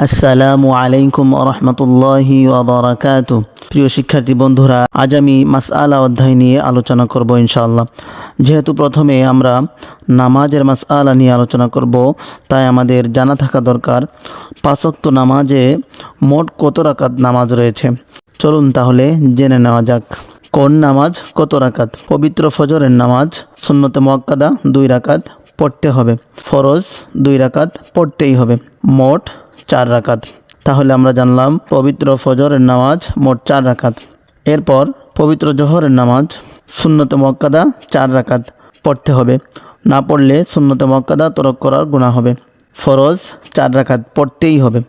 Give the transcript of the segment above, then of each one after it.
আসসালামু আলাইকুম রহমতুল্লাহি ওয়াবারাকাতু। প্রিয় শিক্ষার্থী বন্ধুরা, আজ আমি মাসআলা অধ্যায় নিয়ে আলোচনা করব ইনশাআল্লাহ। যেহেতু প্রথমে আমরা নামাজের মাসআলা নিয়ে আলোচনা করব, তাই আমাদের জানা থাকা দরকার 5 ওয়াক্ত নামাজে মোট কত রাকাত নামাজ রয়েছে। চলুন তাহলে জেনে নেওয়া যাক। কোন নামাজ কত রাকাত? পবিত্র ফজরের নামাজ সুন্নতে মুআক্কাদা 2 রাকাত পড়তে হবে, ফরজ 2 রাকাত পড়তেই হবে, মোট 4 রাকাত। তাহলে আমরা জানলাম পবিত্র ফজরের নামাজ মোট 4 রাকাত। এরপর পবিত্র জোহরের নামাজ সুন্নতে মুআক্কাদা 4 রাকাত পড়তে হবে, না পড়লে সুন্নতে মুআক্কাদা তরক করার গুনাহ হবে। ফরজ 4 রাকাত পড়তেই হবে,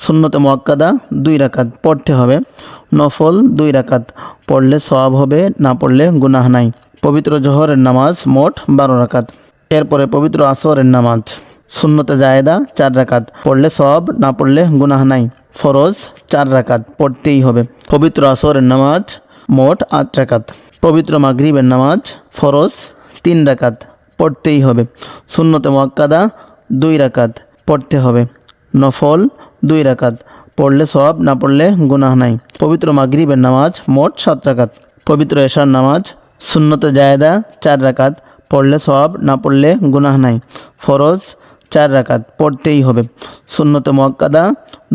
সুন্নতে মুআক্কাদা 2 রাকাত পড়তে হবে, নফল 2 রাকাত পড়লে সওয়াব হবে, না পড়লে গুনাহ নাই। পবিত্র জোহরের নামাজ মোট 12 রাকাত। এরপরে পবিত্র আসরের নামাজ সুন্নতে জায়েদা 4 রাকাত পড়লে সওয়াব, না পড়লে গুনাহ নাই। ফরজ 4 রাকাত পড়তেই হবে। পবিত্র আসরের নামাজ মোট 8 রাকাত। পবিত্র মাগরিবের নামাজ ফরজ 3 রাকাত পড়তেই হবে, সুন্নতে মুআক্কাদা 2 রাকাত পড়তে হবে, নফল 2 রাকাত পড়লে সওয়াব, না পড়লে গুনাহ নাই। পবিত্র মাগরিবের নামাজ মোট 7 রাকাত। পবিত্র এশার নামাজ সুন্নতে জায়েদা 4 রাকাত পড়লে সওয়াব, না পড়লে গুনাহ নাই। ফরজ 4 রাকাত পড়তেই হবে, সুন্নতে মুআক্কাদা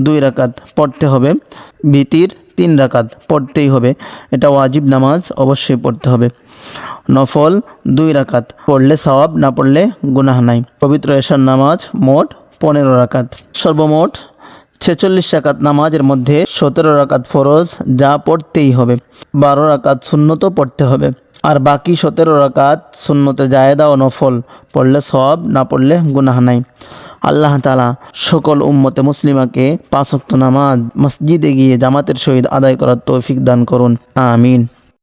2 রাকাত পড়তে হবে, ভিতির 3 রাকাত পড়তেই হবে, এটা ওয়াজিব নামাজ, অবশ্যই পড়তে হবে। নফল 2 রাকাত পড়লে সওয়াব, না পড়লে গুনাহ নাই। পবিত্র এশার নামাজ মোট 15 রাকাত। সর্বমোট 46 রাকাত নামাজের মধ্যে 17 রাকাত ফরজ, যা পড়তেই হবে, 12 রাকাত সুন্নত পড়তে হবে, আর বাকি 17 রাকাত সুন্নতে জায়েদা ও নফল পড়লে সওয়াব, না পড়লে গুনাহ নাই। আল্লাহ তাআলা সকল উম্মতে মুসলিমাকে 5 ওয়াক্ত নামাজ মসজিদে গিয়ে জামাতের সহিত আদায় করার তৌফিক দান করুন, আমিন।